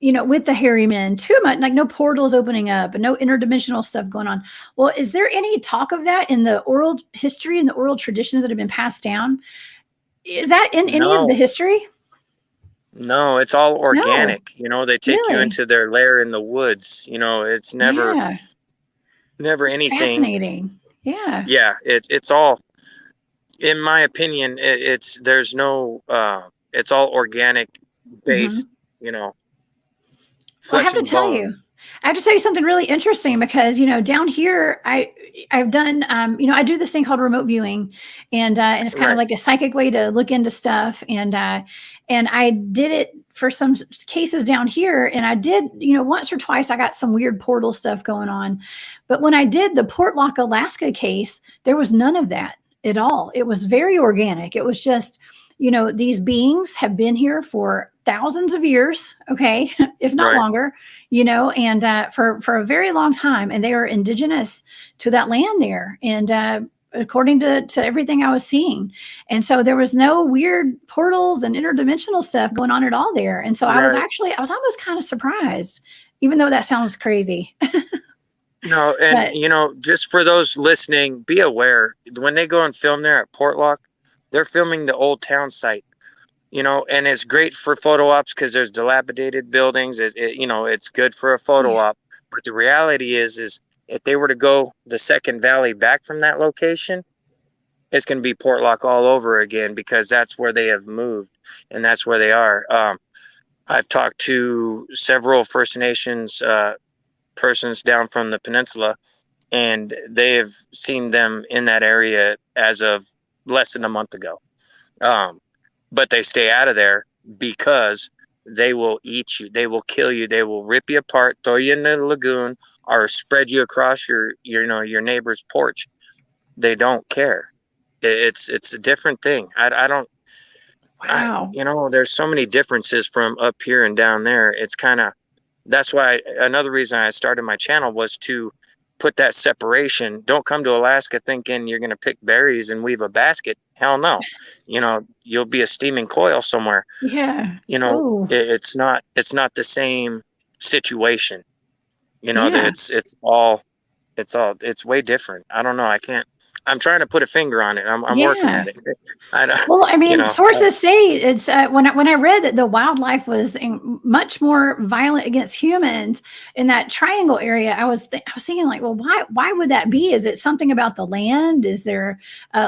with the hairy men, too much, like no portals opening up and no interdimensional stuff going on. Well, is there any talk of that in the oral history and the oral traditions that have been passed down? Is that in any of the No, history? no, it's all No, organic. They take you really. into their lair in the woods. It's Yeah. never It's anything. fascinating. Yeah. Yeah, it's all, in my opinion, there's no, it's all organic based, Hmm. you know, Well, I have flesh to and tell bone. you, I have to tell you something really interesting because down here I've done I do this thing called remote viewing, and it's kind of Right, like a psychic way to look into stuff, and I did it for some cases down here, and I did once or twice I got some weird portal stuff going on, but when I did the Portlock, Alaska case, there was none of that at all. It was very organic. It was just these beings have been here for thousands of years, okay, if not right, longer, and for a very long time, and they are indigenous to that land there, and according to everything I was seeing, and so there was no weird portals and interdimensional stuff going on at all there, and so right. I was almost kind of surprised, even though that sounds crazy, No, and but just for those listening, be aware when they go and film there at Portlock, they're filming the old town site. And it's great for photo ops because there's dilapidated buildings. It's good for a photo yeah, op. But the reality is if they were to go the second valley back from that location, it's going to be Portlock all over again because that's where they have moved and that's where they are. I've talked to several First Nations persons down from the peninsula, and they have seen them in that area as of less than a month ago. Um, but they stay out of there because they will eat you, they will kill you, they will rip you apart, throw you in the lagoon, or spread you across your neighbor's porch. They don't care. It's a different thing. I don't. wow, There's so many differences from up here and down there. It's kind of, that's why another reason I started my channel was to put that separation. Don't come to Alaska thinking you're going to pick berries and weave a basket. Hell no. You'll be a steaming coil somewhere. yeah, oh, It's not the same situation. That yeah. it's way different. I don't know. I'm trying to put a finger on it. I'm working Yeah. at it. I know, Well, I you mean, know, sources say it's when I read that the wildlife was much more violent against humans in that triangle area. I was thinking like, well, why would that be? Is it something about the land? Is there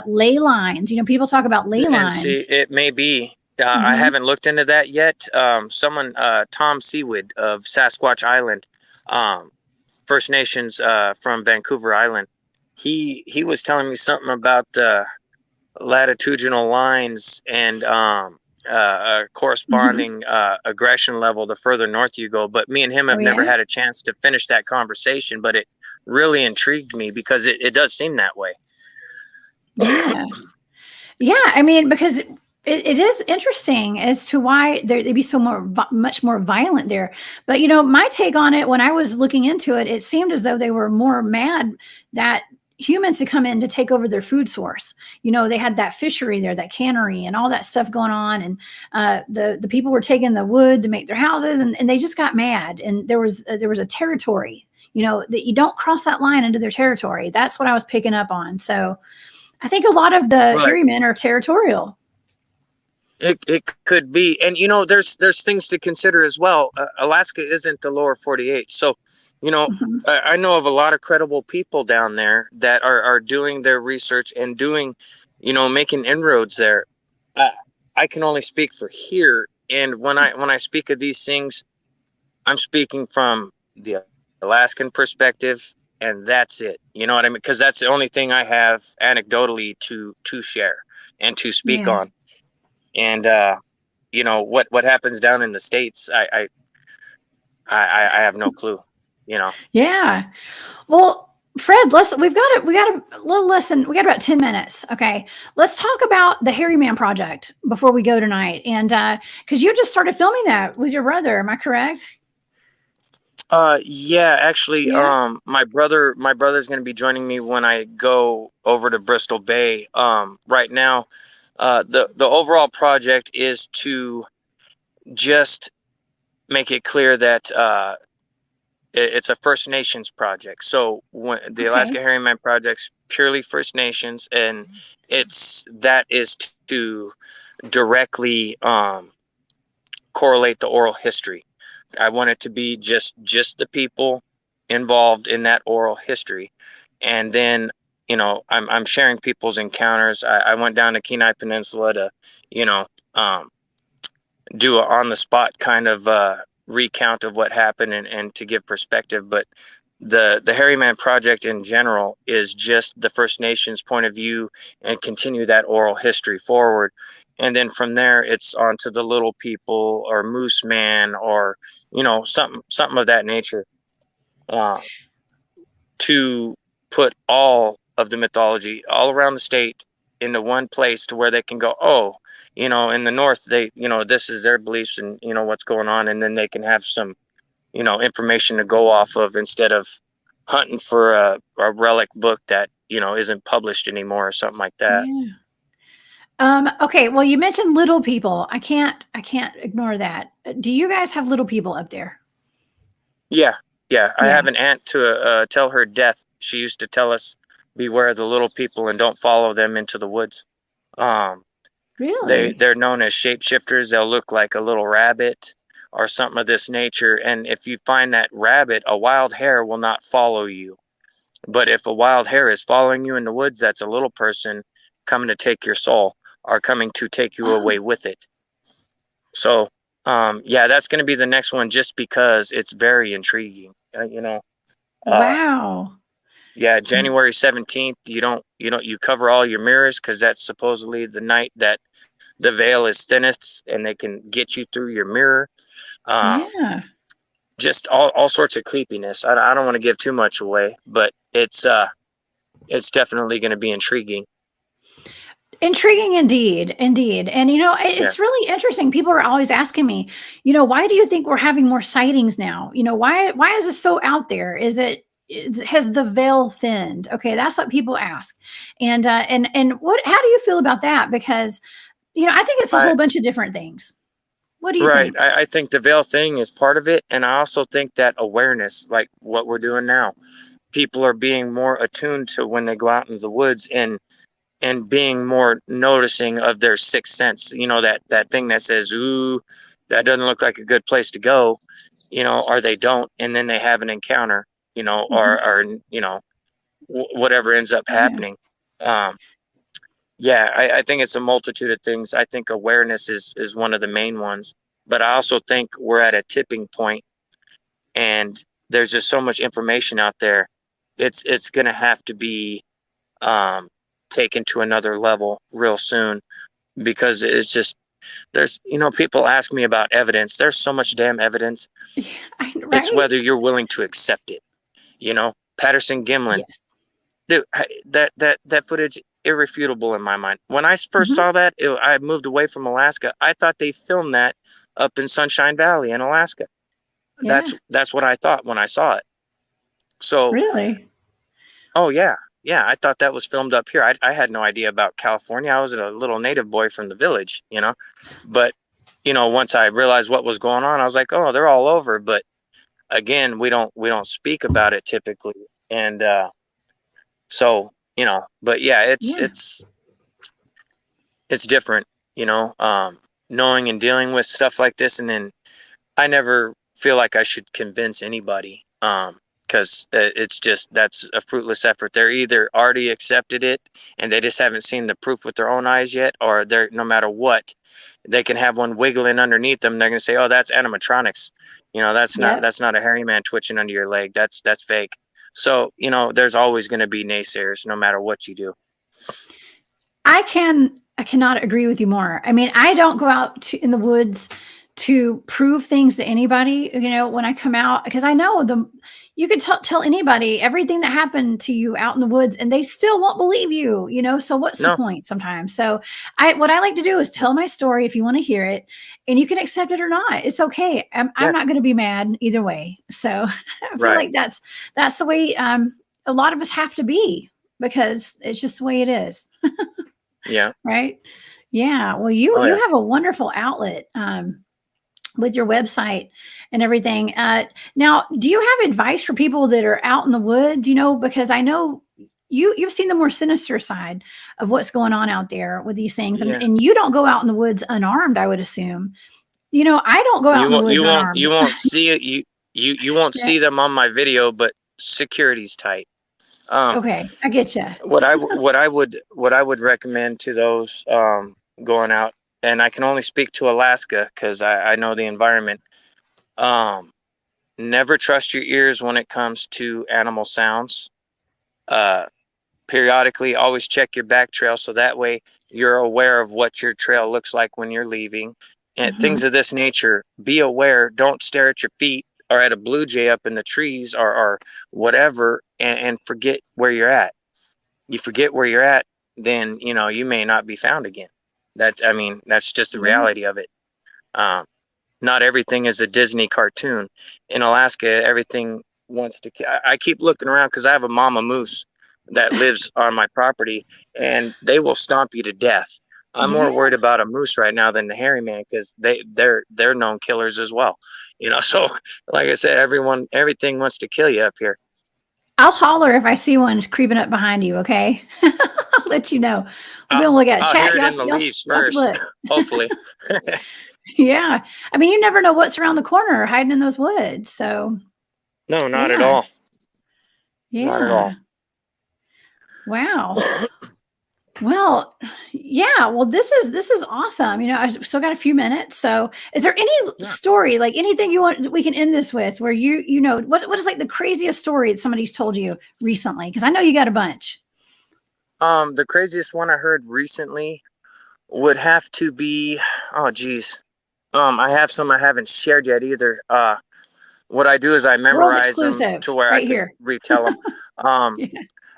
ley lines? People talk about ley and see, lines. it may be. I Hmm. haven't looked into that yet. Someone, Tom Seawood of Sasquatch Island, um, First Nations, from Vancouver Island. He was telling me something about latitudinal lines and Hmm. corresponding aggression level the further north you go. But me and him Oh have never yeah, had a chance to finish that conversation. But it really intrigued me because it does seem that way. yeah. Yeah, I mean, because it is interesting as to why they'd be so much more violent there. But my take on it when I was looking into it, it seemed as though they were more mad that humans had come in to take over their food source. They had that fishery there, that cannery, and all that stuff going on, and the people were taking the wood to make their houses, and they just got mad. And there was a territory. That you don't cross that line into their territory. That's what I was picking up on. So I think a lot of the Right. hairy men are territorial. It could be, and there's things to consider as well. Alaska isn't the lower 48, so you know Mhm. I know of a lot of credible people down there that are doing their research and doing, making inroads there. Uh, I can only speak for here, and when I speak of these things, I'm speaking from the Alaskan perspective, and that's it. You know what I mean? Because that's the only thing I have anecdotally to share and to speak Yeah. on, and you know, what happens down in the States, I have no clue, you know. Yeah. Well, Fred, we got a little listen. We got about 10 minutes. Okay. Let's talk about the Hairy Man project before we go tonight. And because you just started filming that with your brother, am I correct? Yeah, actually, Yeah. my brother's gonna be joining me when I go over to Bristol Bay. Right now, the overall project is to just make it clear that it's a First Nations project. So when the Alaska Okay. Hairy Man project's purely First Nations, and that is to directly correlate the oral history. I want it to be just the people involved in that oral history, and then I'm sharing people's encounters. I went down to Kenai Peninsula to you know um, do a on the spot kind of recount of what happened and to give perspective. But the Hairy Man project in general is just the First Nations point of view and continue that oral history forward. And then from there, it's on to the little people or Moose Man or something of that nature, uh, to put all of the mythology all around the state into one place to where they can go, oh, in the north, they, this is their beliefs and what's going on, and then they can have some information to go off of instead of hunting for a relic book that isn't published anymore or something like that. Yeah. Okay. Well, you mentioned little people. I can't ignore that. Do you guys have little people up there? Yeah, yeah. I Yeah. have an aunt to tell her death. She used to tell us, beware of the little people and don't follow them into the woods. Um, Really? they're known as shapeshifters. They'll look like a little rabbit or something of this nature. And if you find that rabbit, a wild hare will not follow you. But if a wild hare is following you in the woods, that's a little person coming to take your soul or coming to take you away Oh, with it. So, yeah, that's going to be the next one just because it's very intriguing. Uh, wow. yeah, January 17th, you cover all your mirrors because that's supposedly the night that the veil is thinnest and they can get you through your mirror. Um, Yeah. just all sorts of creepiness. I don't want to give too much away, but it's definitely going to be intriguing. Intriguing indeed, indeed. And Yeah. it's really interesting. People are always asking me, why do you think we're having more sightings now? Why is this so out there? Has the veil thinned? Okay, that's what people ask. And what how do you feel about that? Because I think it's a I whole bunch of different things. What do you Right. think? I think the veil thing is part of it, and I also think that awareness, like what we're doing now, people are being more attuned to when they go out into the woods and being more noticing of their sixth sense. That thing that says, "Ooh, that doesn't look like a good place to go," or they don't, and then they have an encounter, Mhm. or whatever ends up Yeah. happening. Um, yeah, I think it's a multitude of things. I think awareness is one of the main ones, but I also think we're at a tipping point, and there's just so much information out there. It's going to have to be um, taken to another level real soon because it's just there's people ask me about evidence. There's so much damn evidence. Yeah, It's right? whether you're willing to accept it. Patterson Gimlin, Yes. dude, that footage irrefutable in my mind. When I first Mhm. saw that, I moved away from Alaska. I thought they filmed that up in Sunshine Valley in Alaska. Yeah. That's what I thought when I saw it. So, Really? oh yeah, yeah, I thought that was filmed up here. I had no idea about California. I was a little native boy from the village. But once I realized what was going on, I was like, oh, they're all over. But again, we don't speak about it typically, and so but yeah, it's Yeah. it's it's different, knowing and dealing with stuff like this. And then I never feel like I should convince anybody, because it's just that's a fruitless effort. They're either already accepted it and they just haven't seen the proof with their own eyes yet, or they're no matter what, they can have one wiggling underneath them. They're gonna say, "Oh, that's animatronics." That's not Yep. that's not a hairy man twitching under your leg. That's fake. So there's always going to be naysayers no matter what you do. I can I cannot agree with you more. I mean, I don't go out in the woods to prove things to anybody, when I come out, because I know you could tell anybody everything that happened to you out in the woods and they still won't believe you, so what's the No. point sometimes? So what I like to do is tell my story if you want to hear it, and you can accept it or not. It's okay. I'm not going to be mad either way. So I feel like that's the way a lot of us have to be, because it's just the way it is. Yeah. Right. Yeah. Well, you have a wonderful outlet with your website and everything. Now, do you have advice for people that are out in the woods? Because I know you've seen the more sinister side of what's going on out there with these things, and you don't go out in the woods unarmed, I would assume. I don't go out in the woods unarmed. You won't see it. You won't see them on my video, but security's tight. Okay, I get you. What I would recommend to those going out, and I can only speak to Alaska because I know the environment. Never trust your ears when it comes to animal sounds. Periodically, always check your back trail so that way you're aware of what your trail looks like when you're leaving, and things of this nature. Be aware. Don't stare at your feet or at a blue jay up in the trees or whatever, and forget where you're at. You forget where you're at, then you may not be found again. That's just the reality of it. Not everything is a Disney cartoon. In Alaska, everything wants to. I keep looking around because I have a mama moose that lives on my property, and they will stomp you to death. I'm more worried about a moose right now than the hairy man, because they're known killers as well. So like I said, everything wants to kill you up here. I'll holler if I see one creeping up behind you. Okay, I'll let you know. We'll look at it. I'll Chat. hear it in the leaves first, hopefully. Yeah, I mean, you never know what's around the corner, hiding in those woods. So, no, not at all. Yeah, not at all. Wow. Well, yeah. Well, this is awesome. I've still got a few minutes. So, is there any story, like anything you want we can end this with, where what is like the craziest story that somebody's told you recently? Because I know you got a bunch. The craziest one I heard recently would have to be, oh geez. I have some I haven't shared yet either. What I do is I memorize them to where I can retell them.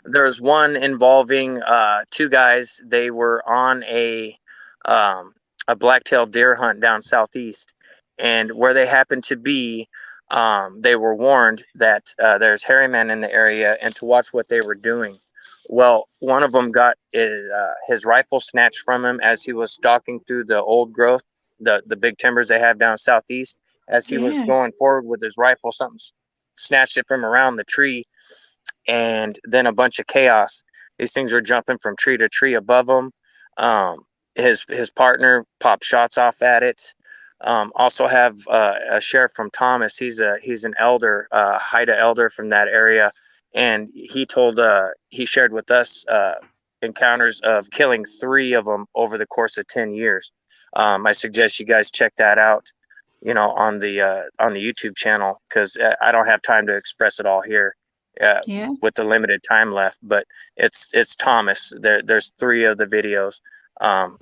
There's one involving two guys. They were on a black-tailed deer hunt down southeast, and where they happened to be, they were warned that there's hairy men in the area and to watch what they were doing. Well, one of them got his rifle snatched from him as he was stalking through the old growth, the big timbers they have down southeast. As he was going forward with his rifle, something snatched it from around the tree, and then a bunch of chaos. These things were jumping from tree to tree above him. His partner popped shots off at it. Also have a sheriff from Thomas. He's an elder, Haida elder from that area, and he shared with us encounters of killing 3 of them over the course of 10 years. I suggest you guys check that out, on the YouTube channel, because I don't have time to express it all here with the limited time left. But it's Thomas. There's 3 of the videos,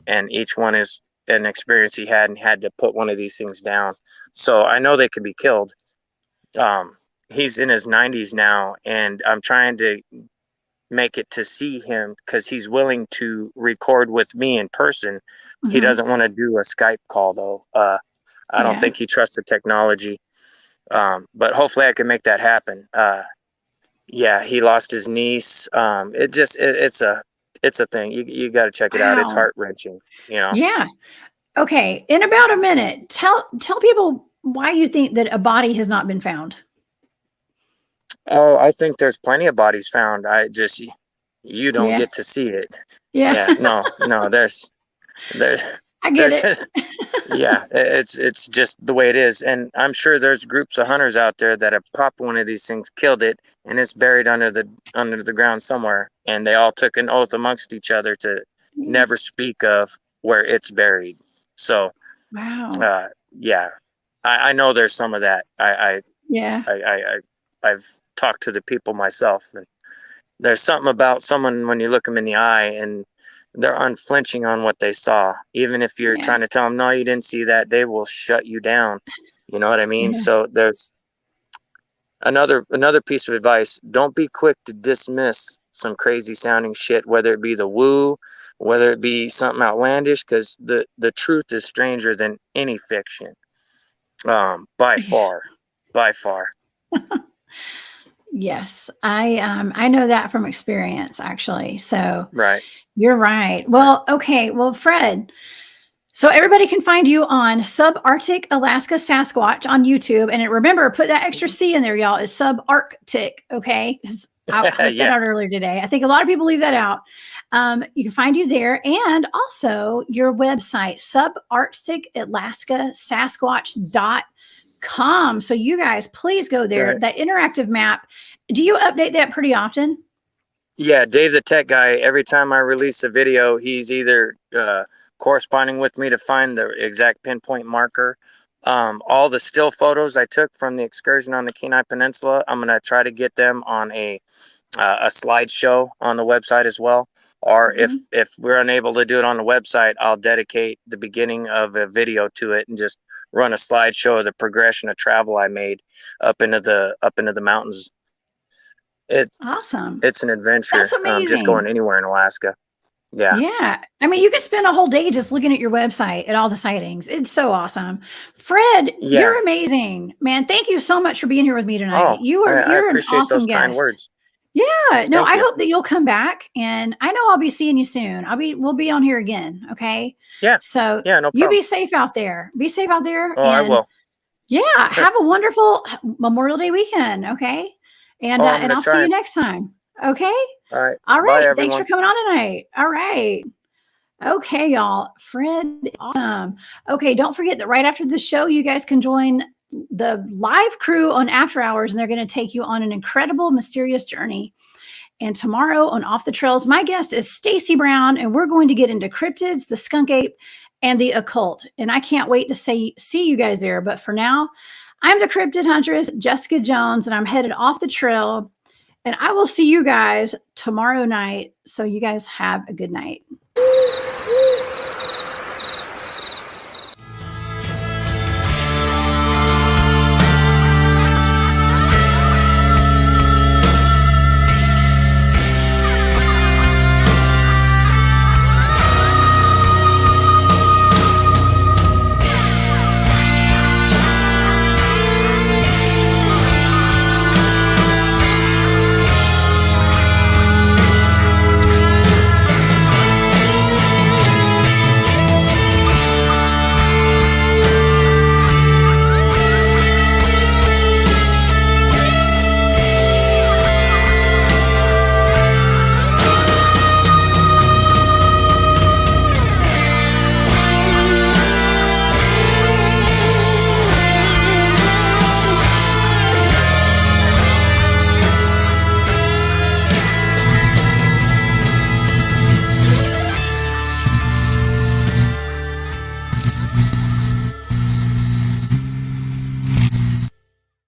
and each one is an experience he had and had to put one of these things down. So I know they can be killed. He's in his 90s now, and I'm trying to make it to see him because he's willing to record with me in person. He doesn't want to do a Skype call though. I don't think he trusts the technology. But hopefully I can make that happen. He lost his niece. It's a thing. You got to check it out. It's heart-wrenching, Yeah. Okay. In about a minute, tell people why you think that a body has not been found. Oh, I think there's plenty of bodies found. You don't get to see it. No, there's I get it. It's just the way it is. And I'm sure there's groups of hunters out there that have popped one of these things, killed it, and it's buried under the ground somewhere. And they all took an oath amongst each other to never speak of where it's buried. So, wow. I know there's some of that. I've talked to the people myself, and there's something about someone when you look them in the eye and they're unflinching on what they saw. Even if you're trying to tell them, no, you didn't see that, they will shut you down. You know what I mean? So there's another piece of advice. Don't be quick to dismiss some crazy sounding shit, whether it be the woo, whether it be something outlandish, because the truth is stranger than any fiction. By far. Yes, I know that from experience, actually. So Right. you're right. Well, okay. Well, Fred, so everybody can find you on Subartic Alaska Sasquatch on YouTube. And remember, put that extra C in there, y'all. It's Subarctic, okay? 'Cause I left that out earlier today. I think a lot of people leave that out. You can find you there, and also your website, subarticalaskasasquatch.com. So you guys, please go there. Right. That interactive map. Do you update that pretty often? Yeah, Dave the tech guy, every time I release a video, he's either corresponding with me to find the exact pinpoint marker. All the still photos I took from the excursion on the Kenai Peninsula, I'm going to try to get them on a slideshow on the website as well. Or if we're unable to do it on the website, I'll dedicate the beginning of a video to it and just run a slideshow of the progression of travel I made up into the mountains. It's awesome. It's an adventure. That's amazing. Just going anywhere in Alaska. Yeah. Yeah. I mean, you could spend a whole day just looking at your website at all the sightings. It's so awesome. Fred, you're amazing, man. Thank you so much for being here with me tonight. You're an awesome those guest. kind words. Yeah. No, I hope that you'll come back, and I know I'll be seeing you soon. We'll be on here again. Okay. Yeah. So no problem. You be safe out there. Be safe out there. Oh, I will. Yeah. Have a wonderful Memorial Day weekend. Okay. And I'll see you next time. Okay. All right. All right. Bye, Thanks for coming on tonight. All right. Okay, y'all. Fred, awesome. Okay, don't forget that right after the show, you guys can join the live crew on After Hours, and they're going to take you on an incredible, mysterious journey. And tomorrow on Off the Trails, my guest is Stacy Brown, and we're going to get into cryptids, the skunk ape, and the occult. And I can't wait to see you guys there. But for now, I'm the cryptid huntress, Jessica Jones, and I'm headed off the trail. And I will see you guys tomorrow night. So you guys have a good night.